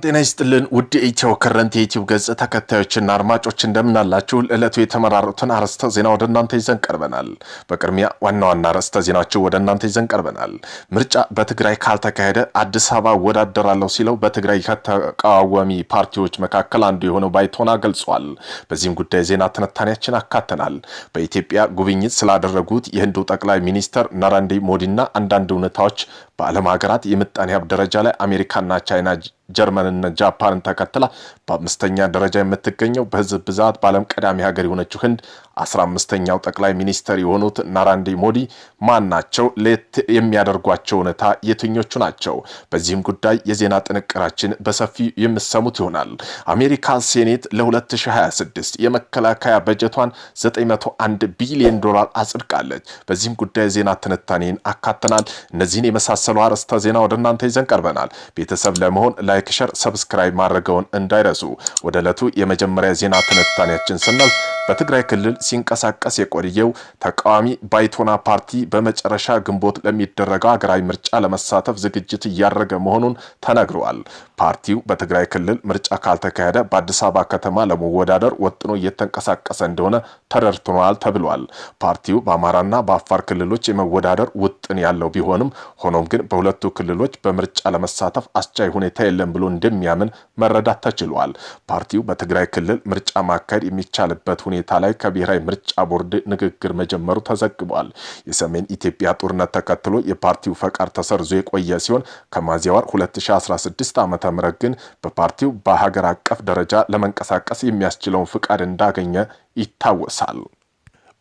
ጤና ይስጥልን ውድ ኢትዮ ከረንት የዩቲዩብ ገጽ ተከታዮችና አድማጮች እንደምናላችሁ ለዕለቱ የተመራሩትን አርዕስተ ዜና ወደ እናንተ ይዘን ቀርበናል። በቅድሚያ ዋና ዋና አርዕስተ ዜናዎችን ወደ እናንተ ይዘን ቀርበናል። ምርጫ በትግራይ ካልተካሄደ አዲስ አበባ ወዳደራለሁ ሲለው በትግራይ ከተቃዋሚ ፓርቲዎች መካከል አንዱ የሆነው ባይቶና ገልጿል። በዚህም ጉዳይ ዜና ትንታኔያችን አካተናል። በኢትዮጵያ ጉብኝት ስላደረጉት የህንዱ ጠቅላይ ሚኒስትር ናራንዲ ሞዲና አንዳንድ እውነታዎች በዓለም ሀገራት የምጣኔ ሀብት ደረጃ ላይ አሜሪካና ቻይና ጀርመንና ጃፓንን ተከትላ በአምስተኛ ደረጃ የምትገኘው በህዝብ ብዛት በዓለም ቀዳሚ ሀገር የሆነችው ህንድ 15ኛው ጠቅላይ ሚኒስትር የሆኑት ናራንዲ ሞዲ ማን ናቸው? ለየት የሚያደርጓቸው እውነታ የትኞቹ ናቸው? በዚህም ጉዳይ የዜና ጥንቅራችን በሰፊው የምሰሙት ይሆናል። አሜሪካ ሴኔት ለ2026 የመከላከያ በጀቷን $901 ቢሊዮን አጽድቃለች። በዚህም ጉዳይ ዜና ትንታኔን አካተናል። እነዚህን የመሳሰሉ አርዕስተ ዜና ወደ እናንተ ይዘን ቀርበናል። ቤተሰብ ለመሆን ላይክ፣ ሼር፣ ሰብስክራይብ ማድረጋውን እንዳይረሱ። ወደ ዕለቱ የመጀመሪያ ዜና ትንታኔያችን ስናልፍ በትግራይ ክልል ሲንቀሳቀስ የቆየው ተቃዋሚ ባይቶና ፓርቲ በመጨረሻ ግንቦት ለሚደረገው ሀገራዊ ምርጫ ለመሳተፍ ዝግጅት እያደረገ መሆኑን ተነግሯል። ፓርቲው በትግራይ ክልል ምርጫ ካልተካሄደ በአዲስ አበባ ከተማ ለመወዳደር ወጥኖ እየተንቀሳቀሰ እንደሆነ ተደርቷል ተብሏል። ፓርቲው በአማራና በአፋር ክልሎች የመወዳደር ውጥን ያለው ቢሆንም ሆኖም ግን በሁለቱ ክልሎች በምርጫ ለመሳተፍ አስቻይ ሁኔታ የለም ብሎ እንደሚያምን መረዳት ተችሏል። ፓርቲው በትግራይ ክልል ምርጫ ማካሄድ የሚቻልበት ሁኔታ ላይ ከብሔራዊ ምርጫ ቦርድ ንግግር መጀመሩ ተዘግቧል። የሰሜን ኢትዮጵያ ጦርነት ተከትሎ የፓርቲው ፈቃድ ተሰርዞ የቆየ ሲሆን ከሚያዝያ ወር 2016 ዓ.ም ግን በፓርቲው በሀገር አቀፍ ደረጃ ለመንቀሳቀስ የሚያስችለውን ፍቃድ እንዳገኘ ይታወሳል።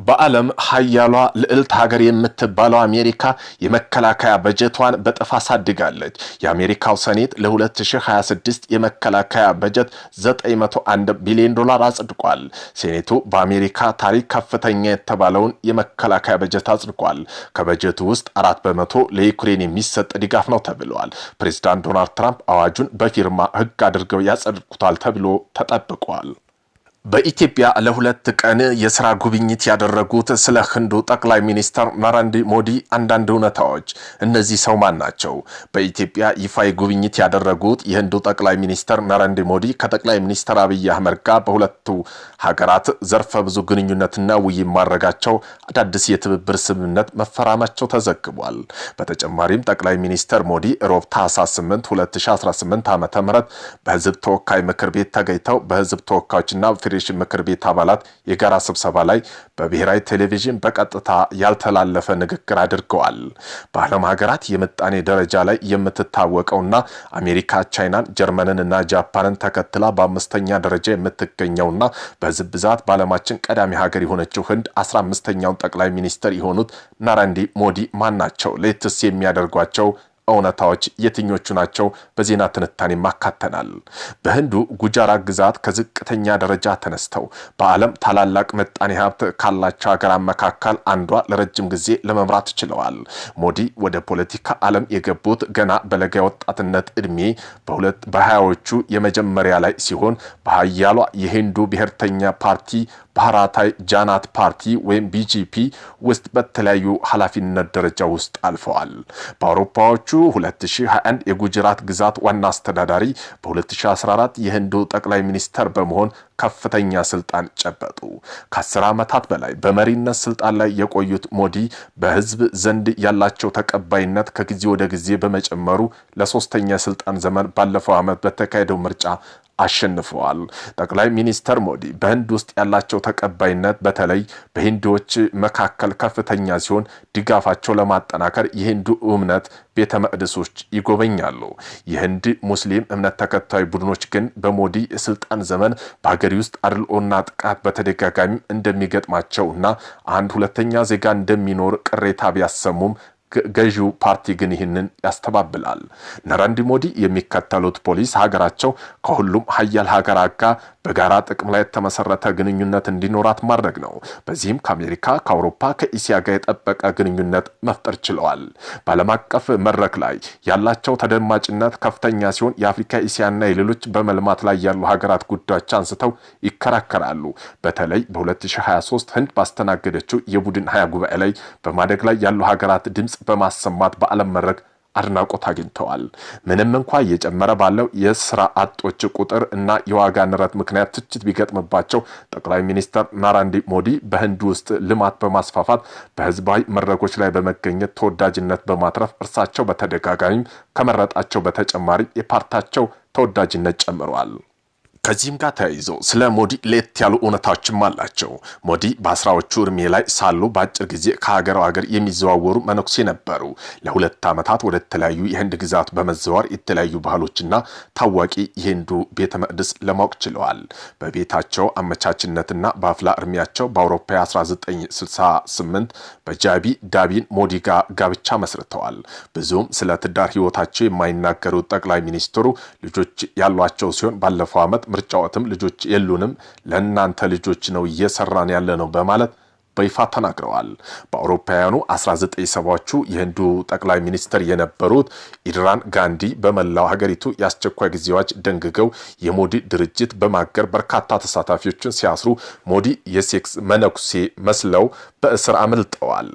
በዓለም ሀያሏ ልዕልት ሀገር የምትባለው አሜሪካ የመከላከያ በጀቷን በጥፍ አሳድጋለች። የአሜሪካው ሴኔት ለ2026 የመከላከያ በጀት $901 ቢሊዮን አጽድቋል። ሴኔቱ በአሜሪካ ታሪክ ከፍተኛ የተባለውን የመከላከያ በጀት አጽድቋል። ከበጀቱ ውስጥ 4% ለዩክሬን የሚሰጥ ድጋፍ ነው ተብሏል። ፕሬዝዳንት ዶናልድ ትራምፕ አዋጁን በፊርማ ህግ አድርገው ያጸድቁታል ተብሎ ተጠብቋል። በኢትዮጵያ ለሁለት ቀን የሥራ ጉብኝት ያደረጉት ስለ ህንዱ ጠቅላይ ሚኒስትር ናራንዲ ሞዲ አንዳንድ እውነታዎች። እነዚህ ሰው ማን ናቸው? በኢትዮጵያ ይፋዊ ጉብኝት ያደረጉት የህንዱ ጠቅላይ ሚኒስትር ናራንዲ ሞዲ ከጠቅላይ ሚኒስትር አብይ አህመድ ጋር በሁለቱ ሀገራት ዘርፈ ብዙ ግንኙነትና ውይይት ማድረጋቸው አዳዲስ የትብብር ስምምነት መፈራማቸው ተዘግቧል። በተጨማሪም ጠቅላይ ሚኒስትር ሞዲ ሮብ ታህሳስ 8 2018 ዓ.ም በህዝብ ተወካይ ምክር ቤት ተገኝተው በህዝብ ተወካዮችና ምክር ቤት አባላት የጋራ ስብሰባ ላይ በብሔራዊ ቴሌቪዥን በቀጥታ ያልተላለፈ ንግግር አድርገዋል። በዓለም ሀገራት የምጣኔ ደረጃ ላይ የምትታወቀውና አሜሪካ ቻይናን፣ ጀርመንንና ጃፓንን ተከትላ በአምስተኛ ደረጃ የምትገኘውና በህዝብ ብዛት በዓለማችን ቀዳሚ ሀገር የሆነችው ህንድ 15ኛውን ጠቅላይ ሚኒስትር የሆኑት ናራንዲ ሞዲ ማን ናቸው? ለየትስ የሚያደርጓቸው እውነታዎች የትኞቹ ናቸው? በዜና ትንታኔ ማካተናል። በህንዱ ጉጃራት ግዛት ከዝቅተኛ ደረጃ ተነስተው በዓለም ታላላቅ ምጣኔ ሀብት ካላቸው ሀገራት መካከል አንዷ ለረጅም ጊዜ ለመምራት ችለዋል። ሞዲ ወደ ፖለቲካ ዓለም የገቡት ገና በለጋ ወጣትነት እድሜ በ20ዎቹ የመጀመሪያ ላይ ሲሆን በሀያሏ የሂንዱ ብሔርተኛ ፓርቲ ባህራታይ ጃናት ፓርቲ ወይም ቢጂፒ ውስጥ በተለያዩ ኃላፊነት ደረጃ ውስጥ አልፈዋል። በአውሮፓዎቹ 2021 የጉጅራት ግዛት ዋና አስተዳዳሪ፣ በ2014 የህንዱ ጠቅላይ ሚኒስተር በመሆን ከፍተኛ ስልጣን ጨበጡ። ከ10 ዓመታት በላይ በመሪነት ስልጣን ላይ የቆዩት ሞዲ በህዝብ ዘንድ ያላቸው ተቀባይነት ከጊዜ ወደ ጊዜ በመጨመሩ ለሶስተኛ ስልጣን ዘመን ባለፈው ዓመት በተካሄደው ምርጫ አሸንፈዋል። ጠቅላይ ሚኒስትር ሞዲ በህንድ ውስጥ ያላቸው ተቀባይነት በተለይ በሂንዶች መካከል ከፍተኛ ሲሆን ድጋፋቸው ለማጠናከር የሂንዱ እምነት ቤተ መቅደሶች ይጎበኛሉ። የህንድ ሙስሊም እምነት ተከታይ ቡድኖች ግን በሞዲ የስልጣን ዘመን በሀገሪ ውስጥ አድልኦና ጥቃት በተደጋጋሚ እንደሚገጥማቸውና አንድ ሁለተኛ ዜጋ እንደሚኖር ቅሬታ ቢያሰሙም ገዢው ፓርቲ ግን ይህንን ያስተባብላል። ናራንዲ ሞዲ የሚከተሉት ፖሊሲ ሀገራቸው ከሁሉም ሀያል ሀገራት ጋር በጋራ ጥቅም ላይ የተመሰረተ ግንኙነት እንዲኖራት ማድረግ ነው። በዚህም ከአሜሪካ፣ ከአውሮፓ፣ ከኢሲያ ጋር የጠበቀ ግንኙነት መፍጠር ችለዋል። በዓለም አቀፍ መድረክ ላይ ያላቸው ተደማጭነት ከፍተኛ ሲሆን የአፍሪካ፣ ኢሲያና የሌሎች በመልማት ላይ ያሉ ሀገራት ጉዳዮች አንስተው ይከራከራሉ። በተለይ በ2023 ህንድ ባስተናገደችው የቡድን 20 ጉባኤ ላይ በማደግ ላይ ያሉ ሀገራት ድምጽ በማሰማት በዓለም መድረክ አድናቆት አግኝተዋል። ምንም እንኳን እየጨመረ ባለው የስራ አጦች ቁጥር እና የዋጋ ንረት ምክንያት ትችት ቢገጥምባቸው ጠቅላይ ሚኒስትር ናራንዲ ሞዲ በህንድ ውስጥ ልማት በማስፋፋት በህዝባዊ መድረኮች ላይ በመገኘት ተወዳጅነት በማትረፍ እርሳቸው በተደጋጋሚም ከመረጣቸው በተጨማሪ የፓርቲያቸው ተወዳጅነት ጨምሯል። ከዚህም ጋር ተያይዞ ስለ ሞዲ ለየት ያሉ እውነታዎችም አላቸው። ሞዲ በአስራዎቹ እድሜ ላይ ሳሉ በአጭር ጊዜ ከሀገር ሀገር የሚዘዋወሩ መነኩሴ ነበሩ። ለ2 ዓመታት ወደ ተለያዩ የህንድ ግዛት በመዘዋወር የተለያዩ ባህሎችና ታዋቂ የሂንዱ ቤተ መቅደስ ለማወቅ ችለዋል። በቤታቸው አመቻችነትና በአፍላ እድሜያቸው በአውሮፓ 1968 በጃቢ ዳቢን ሞዲ ጋር ጋብቻ መስርተዋል። ብዙም ስለ ትዳር ህይወታቸው የማይናገሩት ጠቅላይ ሚኒስትሩ ልጆች ያሏቸው ሲሆን ባለፈው ዓመት ምርጫዎትም ልጆች የሉንም ለእናንተ ልጆች ነው እየሰራን ያለ ነው በማለት በይፋ ተናግረዋል። በአውሮፓውያኑ 1970ዎቹ የህንዱ ጠቅላይ ሚኒስትር የነበሩት ኢንዲራ ጋንዲ በመላው ሀገሪቱ የአስቸኳይ ጊዜ አዋጅ ደንግገው የሞዲ ድርጅት በማገር በርካታ ተሳታፊዎችን ሲያስሩ ሞዲ የሴክስ መነኩሴ መስለው በእስር አመልጠዋል።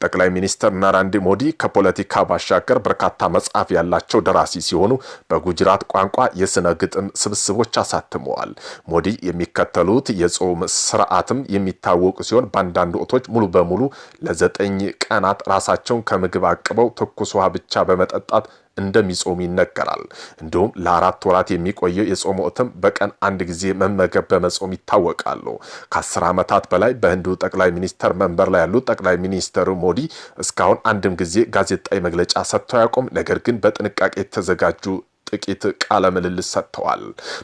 ጠቅላይ ሚኒስትር ናራንዲ ሞዲ ከፖለቲካ ባሻገር በርካታ መጽሐፍ ያላቸው ደራሲ ሲሆኑ በጉጅራት ቋንቋ የስነ ግጥም ስብስቦች አሳትመዋል። ሞዲ የሚከተሉት የጾም ስርዓትም የሚታወቁ ሲሆን በአንዳንድ ወቅቶች ሙሉ በሙሉ ለ9 ቀናት ራሳቸውን ከምግብ አቅበው ትኩስ ውሃ ብቻ በመጠጣት እንደሚጾሙ ይነገራል። እንዲሁም ለ4 ወራት የሚቆየው የጾም ወቅትም በቀን 1 ጊዜ መመገብ በመጾም ይታወቃሉ። ከ10 ዓመታት በላይ በህንዱ ጠቅላይ ሚኒስተር መንበር ላይ ያሉት ጠቅላይ ሚኒስትር ሞዲ እስካሁን አንድም ጊዜ ጋዜጣዊ መግለጫ ሰጥተው አያውቁም። ነገር ግን በጥንቃቄ የተዘጋጁ ጥቂት ቃለ ምልልስ ሰጥተዋል።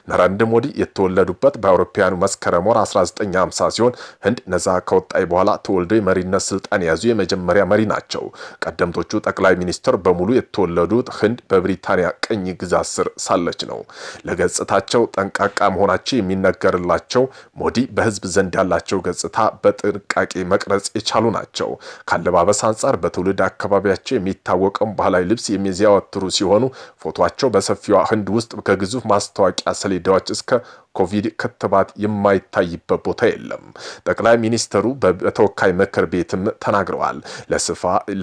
ናራንዲ ሞዲ የተወለዱበት በአውሮፓውያኑ መስከረም ወር 1950 ሲሆን ህንድ ነፃ ከወጣች በኋላ ተወልደው የመሪነት ስልጣን የያዙ የመጀመሪያ መሪ ናቸው። ቀደምቶቹ ጠቅላይ ሚኒስትር በሙሉ የተወለዱት ህንድ በብሪታንያ ቅኝ ግዛት ስር ሳለች ነው። ለገጽታቸው ጠንቃቃ መሆናቸው የሚነገርላቸው ሞዲ በህዝብ ዘንድ ያላቸው ገጽታ በጥንቃቄ መቅረጽ የቻሉ ናቸው። ካለባበስ አንጻር በትውልድ አካባቢያቸው የሚታወቀው ባህላዊ ልብስ የሚያዘወትሩ ሲሆኑ ፎቶቸው በሰፊዋ ህንድ ውስጥ ከግዙፍ ማስታወቂያ ሰሌዳዎች እስከ ኮቪድ ክትባት የማይታይበት ቦታ የለም። ጠቅላይ ሚኒስትሩ በተወካይ ምክር ቤትም ተናግረዋል።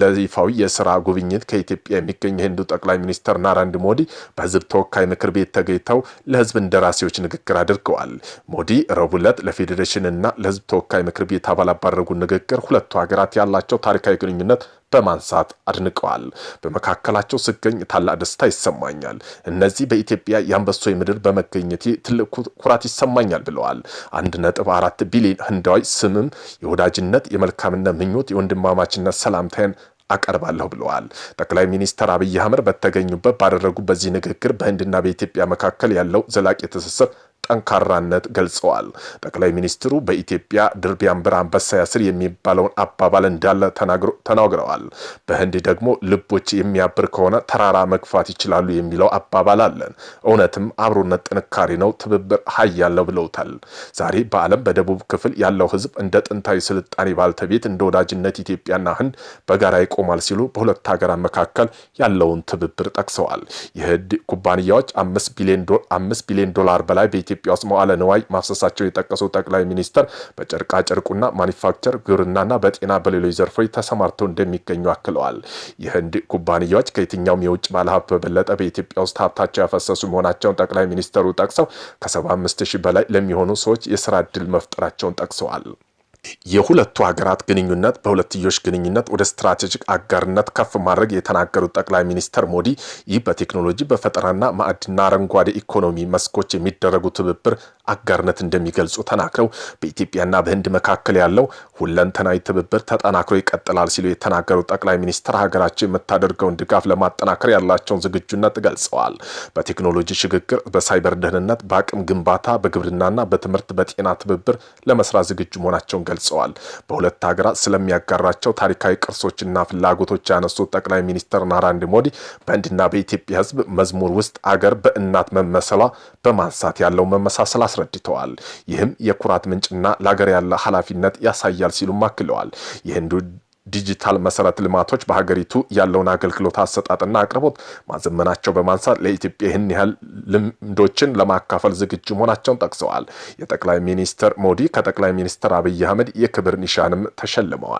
ለይፋዊ የስራ ጉብኝት ከኢትዮጵያ የሚገኙ የህንዱ ጠቅላይ ሚኒስትር ናራንዲ ሞዲ በህዝብ ተወካይ ምክር ቤት ተገኝተው ለህዝብ እንደራሴዎች ንግግር አድርገዋል። ሞዲ ረቡዕ ዕለት ለፌዴሬሽንና ለህዝብ ተወካይ ምክር ቤት አባላት ባደረጉት ንግግር ሁለቱ ሀገራት ያላቸው ታሪካዊ ግንኙነት በማንሳት አድንቀዋል። በመካከላቸው ስገኝ ታላቅ ደስታ ይሰማኛል። እነዚህ በኢትዮጵያ የአንበሶ ምድር በመገኘቴ ትልቅ ኩራት ይሰማኛል ብለዋል። 1.4 ቢሊዮን ህንዳዊ ስምም የወዳጅነት የመልካምነት ምኞት የወንድማማችነት ሰላምታን አቀርባለሁ ብለዋል። ጠቅላይ ሚኒስትር አብይ አህመድ በተገኙበት ባደረጉ በዚህ ንግግር በህንድና በኢትዮጵያ መካከል ያለው ዘላቂ ትስስር ጠንካራነት ገልጸዋል። ጠቅላይ ሚኒስትሩ በኢትዮጵያ ድር ቢያብር አንበሳ ያስር የሚባለውን አባባል እንዳለ ተናግረዋል። በህንድ ደግሞ ልቦች የሚያብር ከሆነ ተራራ መግፋት ይችላሉ የሚለው አባባል አለን። እውነትም አብሮነት ጥንካሬ ነው፣ ትብብር ኃያል ነው ብለውታል። ዛሬ በዓለም በደቡብ ክፍል ያለው ህዝብ እንደ ጥንታዊ ስልጣኔ ባልተቤት እንደ ወዳጅነት ኢትዮጵያና ህንድ በጋራ ይቆማል ሲሉ በሁለት ሀገራት መካከል ያለውን ትብብር ጠቅሰዋል። የህንድ ኩባንያዎች 5 ቢሊዮን ዶላር በላይ ኢትዮጵያ ውስጥ መዋዕለ ንዋይ ማፍሰሳቸው የጠቀሱት ጠቅላይ ሚኒስትር በጨርቃ ጨርቁና ማኒፋክቸር፣ ግብርናና በጤና በሌሎች ዘርፎች ተሰማርተው እንደሚገኙ አክለዋል። የህንድ ኩባንያዎች ከየትኛውም የውጭ ባለሀብት በበለጠ በኢትዮጵያ ውስጥ ሀብታቸው ያፈሰሱ መሆናቸውን ጠቅላይ ሚኒስትሩ ጠቅሰው ከ75,000 በላይ ለሚሆኑ ሰዎች የስራ ዕድል መፍጠራቸውን ጠቅሰዋል። የሁለቱ ሀገራት ግንኙነት በሁለትዮሽ ግንኙነት ወደ ስትራቴጂክ አጋርነት ከፍ ማድረግ የተናገሩት ጠቅላይ ሚኒስትር ሞዲ ይህ በቴክኖሎጂ በፈጠራና ማዕድንና አረንጓዴ ኢኮኖሚ መስኮች የሚደረጉ ትብብር አጋርነት እንደሚገልጹ ተናግረው በኢትዮጵያና በህንድ መካከል ያለው ሁለንተናዊ ትብብር ተጠናክሮ ይቀጥላል ሲሉ የተናገሩት ጠቅላይ ሚኒስትር ሀገራቸው የምታደርገውን ድጋፍ ለማጠናከር ያላቸውን ዝግጁነት ገልጸዋል። በቴክኖሎጂ ሽግግር፣ በሳይበር ደህንነት፣ በአቅም ግንባታ፣ በግብርናና በትምህርት፣ በጤና ትብብር ለመስራት ዝግጁ መሆናቸውን ገልጸዋል። በሁለት ሀገራት ስለሚያጋራቸው ታሪካዊ ቅርሶችና ፍላጎቶች ያነሱት ጠቅላይ ሚኒስትር ናራንዲ ሞዲ በህንድና በኢትዮጵያ ህዝብ መዝሙር ውስጥ አገር በእናት መመሰሏ በማንሳት ያለው መመሳሰል አስረድተዋል። ይህም የኩራት ምንጭና ለሀገር ያለ ኃላፊነት ያሳያል ሲሉም አክለዋል። የህንዱ ዲጂታል መሰረተ ልማቶች በሀገሪቱ ያለውን አገልግሎት አሰጣጥና አቅርቦት ማዘመናቸው በማንሳት ለኢትዮጵያ ይህን ያህል ልምዶችን ለማካፈል ዝግጁ መሆናቸውን ጠቅሰዋል። የጠቅላይ ሚኒስትር ሞዲ ከጠቅላይ ሚኒስትር አብይ አህመድ የክብር ኒሻንም ተሸልመዋል።